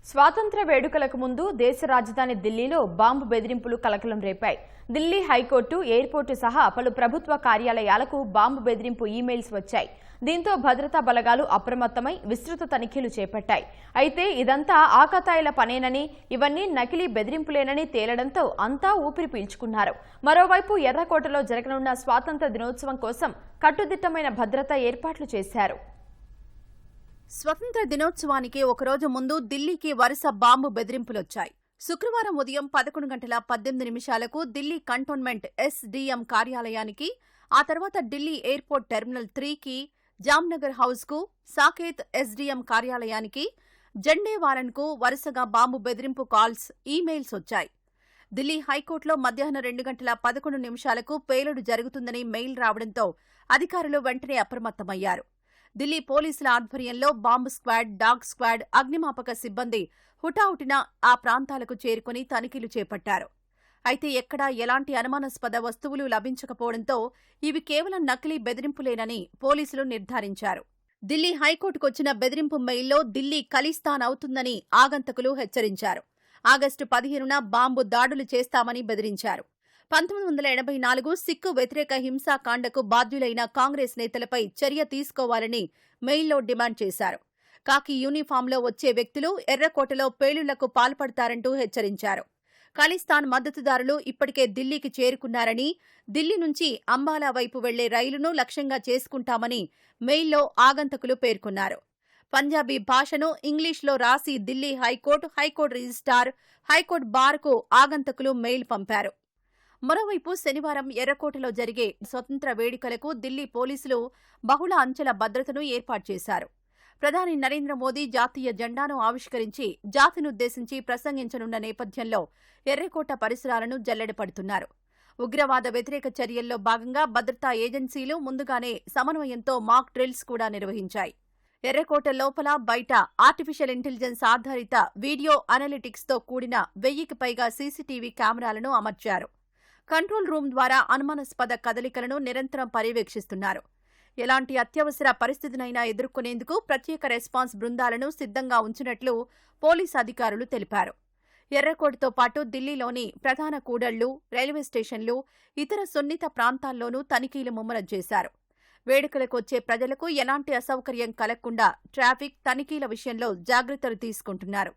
స్వాతంత్ర వేడుకలకు ముందు దేశ రాజధాని ఢిల్లీలో బాంబు బెదిరింపులు కలకలం రేపాయి. ఢిల్లీ హైకోర్టు, ఎయిర్పోర్టు సహా పలు ప్రభుత్వ కార్యాలయాలకు బాంబు బెదిరింపు ఈమెయిల్స్ వచ్చాయి. దీంతో భద్రతా బలగాలు అప్రమత్తమై విస్తృత తనిఖీలు చేపట్టాయి. అయితే ఇదంతా ఆకతాయిల పనేనని, ఇవన్నీ నకిలీ బెదిరింపులేనని తేలడంతో అంతా ఊపిరి పీల్చుకున్నారు. మరోవైపు ఎర్రకోటలో జరగనున్న స్వాతంత్ర దినోత్సవం కోసం కట్టుదిట్టమైన భద్రతా ఏర్పాట్లు చేశారు. స్వతంత్ర దినోత్సవానికి ఒకరోజు ముందు ఢిల్లీకి వరుస బాంబు బెదిరింపులొచ్చాయి. శుక్రవారం ఉదయం 11:18 ఢిల్లీ కంటోన్మెంట్ ఎస్డీఎం కార్యాలయానికి, ఆ తర్వాత ఢిల్లీ ఎయిర్పోర్ట్ టెర్మినల్ 3కి, జామ్నగర్ హౌస్కు, సాకేత్ ఎస్డీఎం కార్యాలయానికి, జండేవాలన్కు వరుసగా బాంబు బెదిరింపు కాల్స్, ఈమెయిల్స్ వచ్చాయి. ఢిల్లీ హైకోర్టులో మధ్యాహ్నం 2:11 పేలుడు జరుగుతుందని మెయిల్ రావడంతో అధికారులు వెంటనే అప్రమత్తమయ్యారు. ఢిల్లీ పోలీసుల ఆధ్వర్యంలో బాంబు స్క్వాడ్, డాగ్ స్క్వాడ్, అగ్నిమాపక సిబ్బంది హుటాహుటిన ఆ ప్రాంతాలకు చేరుకుని తనిఖీలు చేపట్టారు. అయితే ఎక్కడా ఎలాంటి అనుమానాస్పద వస్తువులు లభించకపోవడంతో ఇవి కేవలం నకిలీ బెదిరింపులేనని పోలీసులు నిర్ధారించారు. ఢిల్లీ హైకోర్టుకొచ్చిన బెదిరింపు మెయిల్లో ఢిల్లీ ఖలిస్తాన్ అవుతుందని ఆగంతకులు హెచ్చరించారు. ఆగస్టు 15న బాంబు దాడులు చేస్తామని బెదిరించారు. 1984 సిక్కు వ్యతిరేక హింసాకాండకు బాధ్యులైన కాంగ్రెస్ నేతలపై చర్య తీసుకోవాలని మెయిల్లో డిమాండ్ చేశారు. కాకి యూనిఫాంలో వచ్చే వ్యక్తులు ఎర్రకోటలో పేలుళ్లకు పాల్పడతారంటూ హెచ్చరించారు. ఖలిస్తాన్ మద్దతుదారులు ఇప్పటికే ఢిల్లీకి చేరుకున్నారని, ఢిల్లీ నుంచి అంబాలా వైపు వెళ్లే రైలును లక్ష్యంగా చేసుకుంటామని మెయిల్లో ఆగంతకులు పేర్కొన్నారు. పంజాబీ భాషను ఇంగ్లీష్లో రాసి Delhi high court, high court registrar, high court బార్కు ఆగంతకులు మెయిల్ పంపారు. మరోవైపు శనివారం ఎర్రకోటలో జరిగే స్వతంత్ర వేడుకలకు ఢిల్లీ పోలీసులు బహుళ అంచెల భద్రతను ఏర్పాటు చేశారు. ప్రధాని నరేంద్ర మోదీ జాతీయ జెండాను ఆవిష్కరించి జాతినుద్దేశించి ప్రసంగించనున్న నేపథ్యంలో ఎర్రకోట పరిసరాలను జల్లెడపడుతున్నారు. ఉగ్రవాద వ్యతిరేక చర్యల్లో భాగంగా భద్రతా ఏజెన్సీలు ముందుగానే సమన్వయంతో మాక్ డ్రిల్స్ కూడా నిర్వహించాయి. ఎర్రకోట లోపల, బయట ఆర్టిఫిషియల్ ఇంటెలిజెన్స్ ఆధారిత వీడియో అనలిటిక్స్తో కూడిన 1000కి పైగా సీసీటీవీ కెమెరాలను అమర్చారు. కంట్రోల్ రూమ్ ద్వారా అనుమానాస్పద కదలికలను నిరంతరం పర్యవేక్షిస్తున్నారు. ఎలాంటి అత్యవసర పరిస్థితినైనా ఎదుర్కొనేందుకు ప్రత్యేక రెస్పాన్స్ బృందాలను సిద్ధంగా ఉంచినట్లు పోలీసు అధికారులు తెలిపారు. ఎర్రకోటతో పాటు ఢిల్లీలోని ప్రధాన కూడళ్లు, రైల్వే స్టేషన్లు, ఇతర సున్నిత ప్రాంతాల్లోనూ తనిఖీలు ముమ్మరం చేశారు. వేడుకలకు వచ్చే ప్రజలకు ఎలాంటి అసౌకర్యం కలగకుండా ట్రాఫిక్, తనిఖీల విషయంలో జాగ్రత్తలు తీసుకుంటున్నారు.